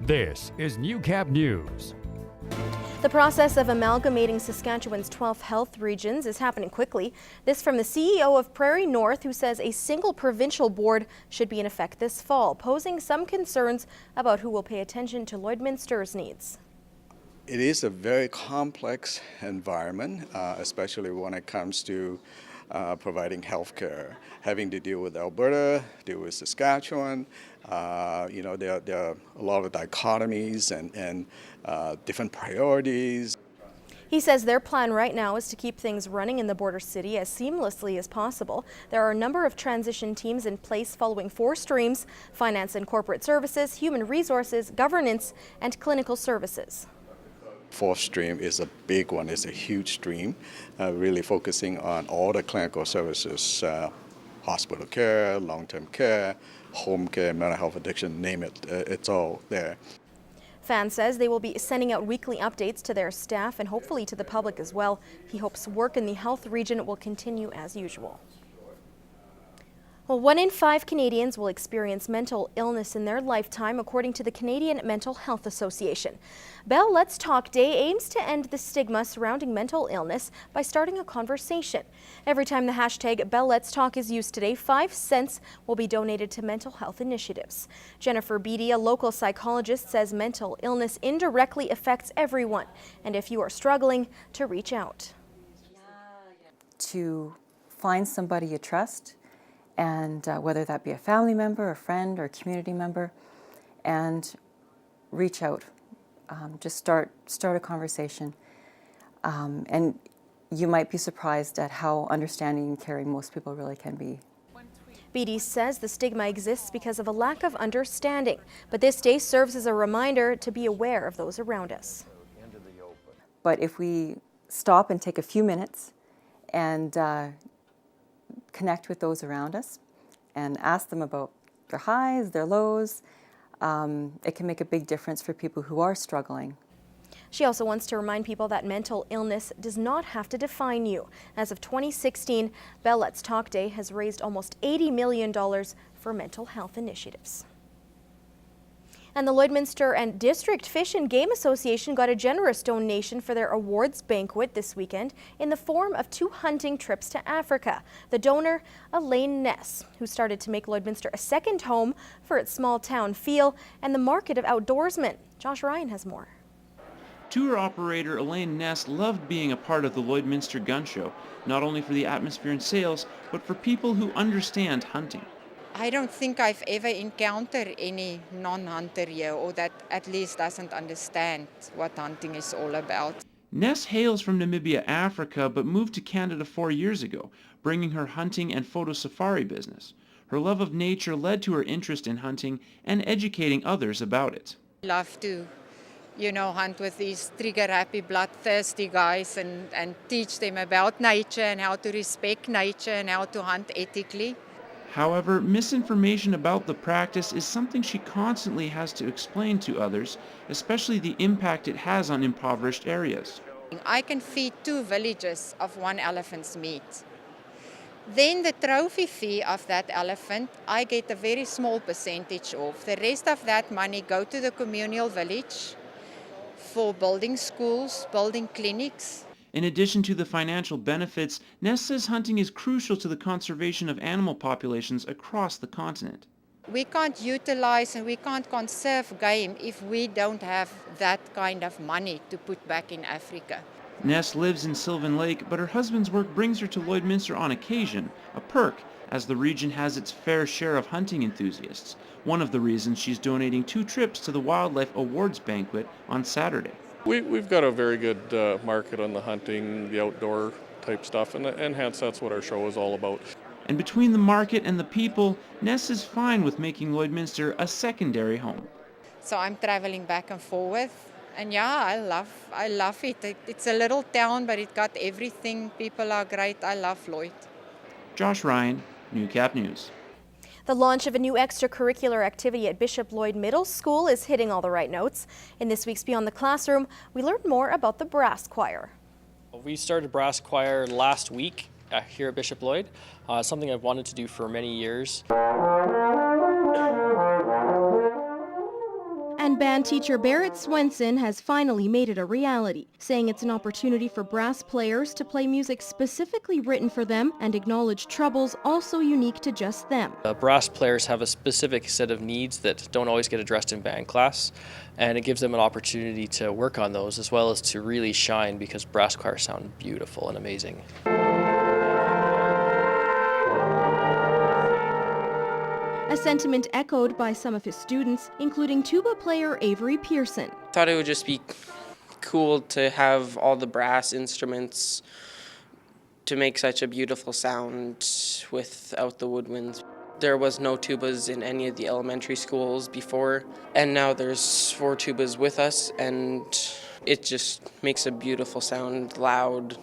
This is Newcap News. The process of amalgamating Saskatchewan's 12 health regions is happening quickly. This from the CEO of Prairie North, who says a single provincial board should be in effect this fall, posing some concerns about who will pay attention to Lloydminster's needs. It is a very complex environment, especially when it comes to providing health care, having to deal with Alberta, deal with Saskatchewan. There are a lot of dichotomies and different priorities. He says their plan right now is to keep things running in the border city as seamlessly as possible. There are a number of transition teams in place following 4 streams: finance and corporate services, human resources, governance, and clinical services. 4th stream is a big one, it's a huge stream, really focusing on all the clinical services, hospital care, long-term care, home care, mental health addiction, name it, it's all there. Fan says they will be sending out weekly updates to their staff and hopefully to the public as well. He hopes work in the health region will continue as usual. Well, 1 in 5 Canadians will experience mental illness in their lifetime, according to the Canadian Mental Health Association. Bell Let's Talk Day aims to end the stigma surrounding mental illness by starting a conversation. Every time the hashtag Bell Let's Talk is used today, 5 cents will be donated to mental health initiatives. Jennifer Beatty, a local psychologist, says mental illness indirectly affects everyone, and if you are struggling, to reach out. To find somebody you trust, and whether that be a family member, a friend, or a community member, and reach out. Just start a conversation. And you might be surprised at how understanding and caring most people really can be. Beatty says the stigma exists because of a lack of understanding, but this day serves as a reminder to be aware of those around us. But if we stop and take a few minutes and connect with those around us and ask them about their highs, their lows, it can make a big difference for people who are struggling. She also wants to remind people that mental illness does not have to define you. As of 2016, Bell Let's Talk Day has raised almost $80 million for mental health initiatives. And the Lloydminster and District Fish and Game Association got a generous donation for their awards banquet this weekend in the form of 2 hunting trips to Africa. The donor, Elaine Ness, who started to make Lloydminster a second home for its small town feel and the market of outdoorsmen. Josh Ryan has more. Tour operator Elaine Ness loved being a part of the Lloydminster Gun Show, not only for the atmosphere and sales, but for people who understand hunting. I don't think I've ever encountered any non-hunter here, or that at least doesn't understand what hunting is all about. Ness hails from Namibia, Africa, but moved to Canada 4 years ago, bringing her hunting and photo safari business. Her love of nature led to her interest in hunting and educating others about it. I love to, hunt with these trigger-happy, bloodthirsty guys and teach them about nature and how to respect nature and how to hunt ethically. However, misinformation about the practice is something she constantly has to explain to others, especially the impact it has on impoverished areas. I can feed 2 villages of 1 elephant's meat. Then the trophy fee of that elephant, I get a very small percentage of. The rest of that money go to the communal village for building schools, building clinics. In addition to the financial benefits, Ness says hunting is crucial to the conservation of animal populations across the continent. We can't utilize and we can't conserve game if we don't have that kind of money to put back in Africa. Ness lives in Sylvan Lake, but her husband's work brings her to Lloydminster on occasion, a perk, as the region has its fair share of hunting enthusiasts. One of the reasons she's donating 2 trips to the Wildlife Awards banquet on Saturday. We've got a very good market on the hunting, the outdoor type stuff, and hence that's what our show is all about. And between the market and the people, Ness is fine with making Lloydminster a secondary home. So I'm traveling back and forth, and yeah, I love it. It's a little town, but it got everything. People are great. I love Lloyd. Josh Ryan, Newcap News. The launch of a new extracurricular activity at Bishop Lloyd Middle School is hitting all the right notes. In this week's Beyond the Classroom, we learned more about the brass choir. We started brass choir last week here at Bishop Lloyd, something I've wanted to do for many years. And band teacher Barrett Swenson has finally made it a reality, saying it's an opportunity for brass players to play music specifically written for them and acknowledge troubles also unique to just them. Brass players have a specific set of needs that don't always get addressed in band class, and it gives them an opportunity to work on those as well as to really shine, because brass choirs sound beautiful and amazing. A sentiment echoed by some of his students, including tuba player Avery Pearson. Thought it would just be cool to have all the brass instruments to make such a beautiful sound without the woodwinds. There was no tubas in any of the elementary schools before, and now there's 4 tubas with us, and it just makes a beautiful sound, loud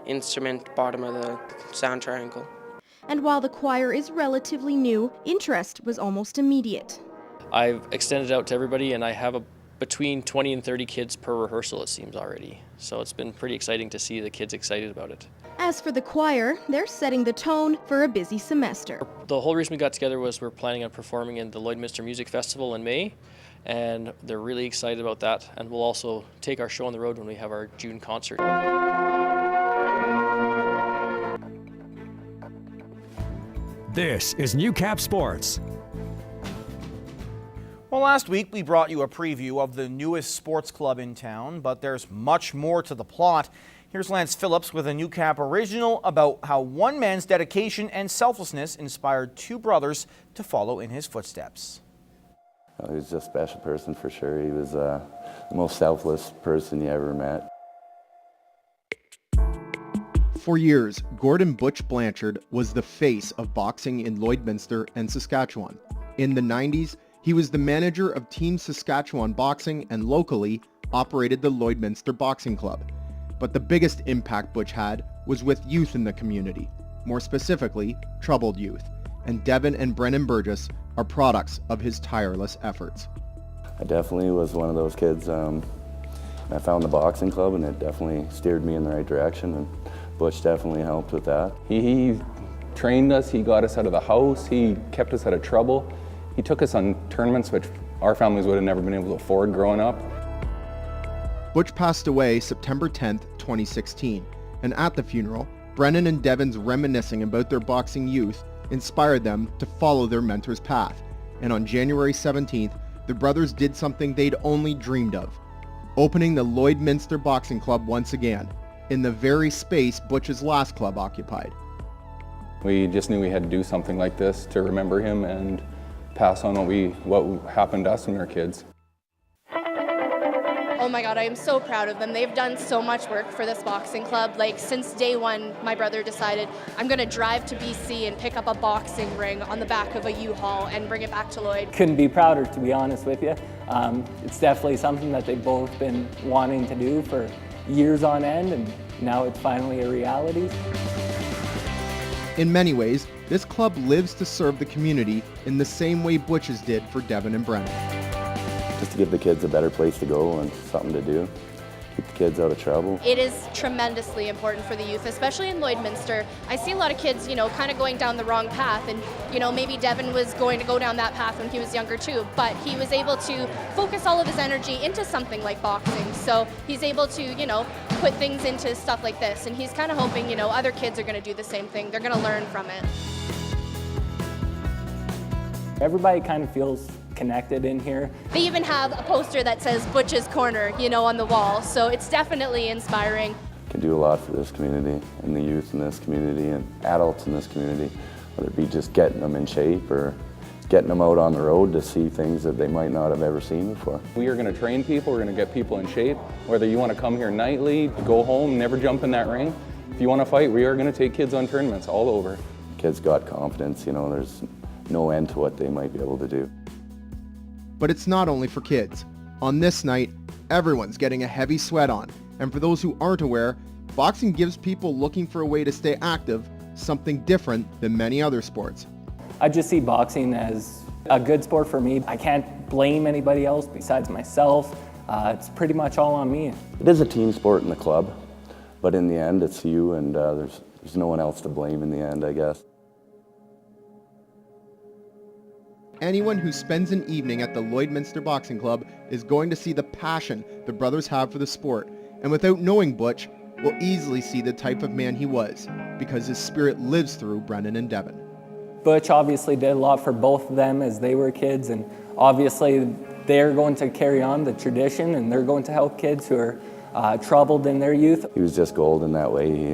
instrument, bottom of the sound triangle. And while the choir is relatively new, interest was almost immediate. I've extended out to everybody, and I have between 20 and 30 kids per rehearsal, it seems already. So it's been pretty exciting to see the kids excited about it. As for the choir, they're setting the tone for a busy semester. The whole reason we got together was we're planning on performing in the Lloydminster Music Festival in May, and they're really excited about that. And we'll also take our show on the road when we have our June concert. This is Newcap Sports. Well, last week we brought you a preview of the newest sports club in town, but there's much more to the plot. Here's Lance Phillips with a Newcap original about how one man's dedication and selflessness inspired 2 brothers to follow in his footsteps. He was just a special person for sure. He was the most selfless person you ever met. For years, Gordon Butch Blanchard was the face of boxing in Lloydminster and Saskatchewan. In the 90s, he was the manager of Team Saskatchewan Boxing and locally operated the Lloydminster Boxing Club. But the biggest impact Butch had was with youth in the community, more specifically, troubled youth. And Devin and Brennan Burgess are products of his tireless efforts. I definitely was one of those kids. I found the boxing club and it definitely steered me in the right direction, and Butch definitely helped with that. He trained us, he got us out of the house, he kept us out of trouble. He took us on tournaments which our families would have never been able to afford growing up. Butch passed away September 10th, 2016, and at the funeral, Brennan and Devin's reminiscing about their boxing youth inspired them to follow their mentor's path. And on January 17th, the brothers did something they'd only dreamed of, opening the Lloydminster Boxing Club once again, in the very space Butch's last club occupied. We just knew we had to do something like this to remember him and pass on what happened to us when we were kids. Oh my God, I am so proud of them. They've done so much work for this boxing club. Like, since day one, my brother decided, I'm gonna drive to BC and pick up a boxing ring on the back of a U-Haul and bring it back to Lloyd. Couldn't be prouder, to be honest with you. It's definitely something that they've both been wanting to do for years on end, and now it's finally a reality. In many ways, this club lives to serve the community in the same way Butch's did for Devin and Brennan. Just to give the kids a better place to go and something to do, keep the kids out of trouble. It is tremendously important for the youth, especially in Lloydminster. I see a lot of kids, kind of going down the wrong path, and, maybe Devin was going to go down that path when he was younger too, but he was able to focus all of his energy into something like boxing. So he's able to, put things into stuff like this, and he's kind of hoping, other kids are going to do the same thing. They're going to learn from it. Everybody kind of feels connected in here. They even have a poster that says Butch's Corner, on the wall, so it's definitely inspiring. Can do a lot for this community and the youth in this community and adults in this community, whether it be just getting them in shape or getting them out on the road to see things that they might not have ever seen before. We are going to train people, we're going to get people in shape, whether you want to come here nightly, go home, never jump in that ring. If you want to fight, we are going to take kids on tournaments all over. Kids got confidence, there's no end to what they might be able to do. But it's not only for kids. On this night, everyone's getting a heavy sweat on. And for those who aren't aware, boxing gives people looking for a way to stay active something different than many other sports. I just see boxing as a good sport for me. I can't blame anybody else besides myself. It's pretty much all on me. It is a team sport in the club, but in the end it's you, and there's no one else to blame in the end, I guess. anyone who spends an evening at the Lloydminster Boxing Club is going to see the passion the brothers have for the sport, and without knowing Butch, will easily see the type of man he was, because his spirit lives through Brennan and Devin. Butch obviously did a lot for both of them as they were kids, and obviously they're going to carry on the tradition, and they're going to help kids who are troubled in their youth. He was just gold in that way. He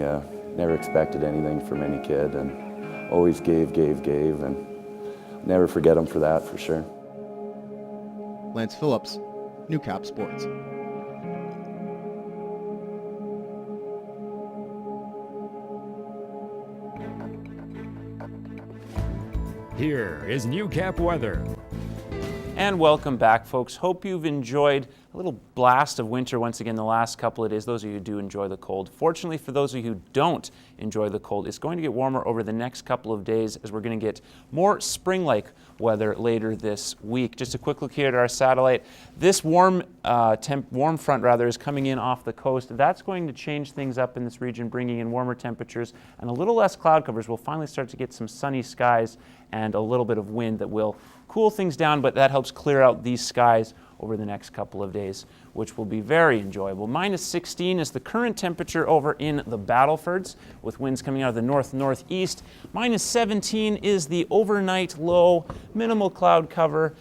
never expected anything from any kid and always gave, and never forget him for that, for sure. Lance Phillips, Newcap Sports. Here is Newcap weather. And welcome back, folks. Hope you've enjoyed a little blast of winter once again the last couple of days. Those of you who do enjoy the cold. Fortunately, for those of you who don't enjoy the cold, it's going to get warmer over the next couple of days as we're going to get more spring-like weather later this week. Just a quick look here at our satellite. This warm front is coming in off the coast. That's going to change things up in this region, bringing in warmer temperatures and a little less cloud covers. We'll finally start to get some sunny skies and a little bit of wind that will cool things down, but that helps clear out these skies over the next couple of days, which will be very enjoyable. Minus 16 is the current temperature over in the Battlefords, with winds coming out of the north-northeast. Minus 17 is the overnight low, minimal cloud cover.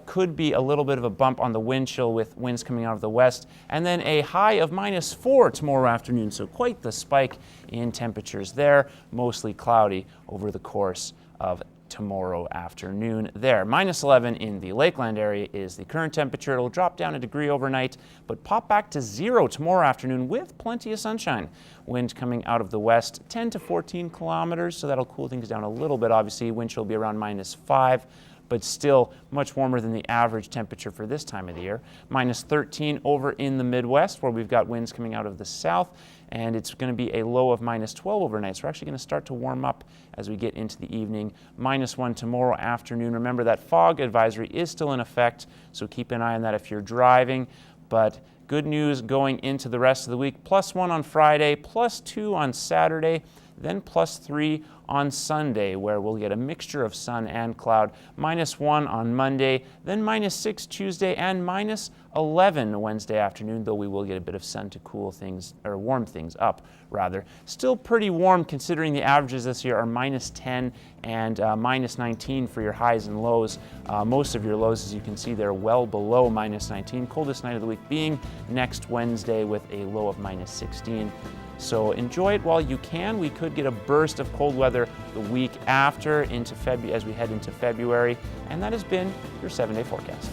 Could be a little bit of a bump on the wind chill with winds coming out of the west, and then a high of minus 4 tomorrow afternoon, so quite the spike in temperatures there. Mostly cloudy over the course of tomorrow afternoon there. Minus 11 in the Lakeland area is the current temperature. It'll drop down a degree overnight, but pop back to 0 tomorrow afternoon with plenty of sunshine. Wind coming out of the west, 10 to 14 kilometers, so that'll cool things down a little bit. Obviously, wind chill will be around minus 5, but still much warmer than the average temperature for this time of the year. Minus 13 over in the Midwest, where we've got winds coming out of the south, and it's going to be a low of minus 12 overnight. So we're actually going to start to warm up as we get into the evening. Minus 1 tomorrow afternoon. Remember that fog advisory is still in effect, so keep an eye on that if you're driving. But good news going into the rest of the week. Plus 1 on Friday, plus 2 on Saturday, then plus 3 on Sunday, where we'll get a mixture of sun and cloud. Minus 1 on Monday, then minus 6 Tuesday, and minus 11 Wednesday afternoon, though we will get a bit of sun to cool things, or warm things up, rather. Still pretty warm considering the averages this year are minus 10 and minus 19 for your highs and lows. Most of your lows, as you can see, they're well below minus 19. Coldest night of the week being next Wednesday with a low of minus 16. So enjoy it while you can. We could get a burst of cold weather the week after into as we head into February. And that has been your 7-day forecast.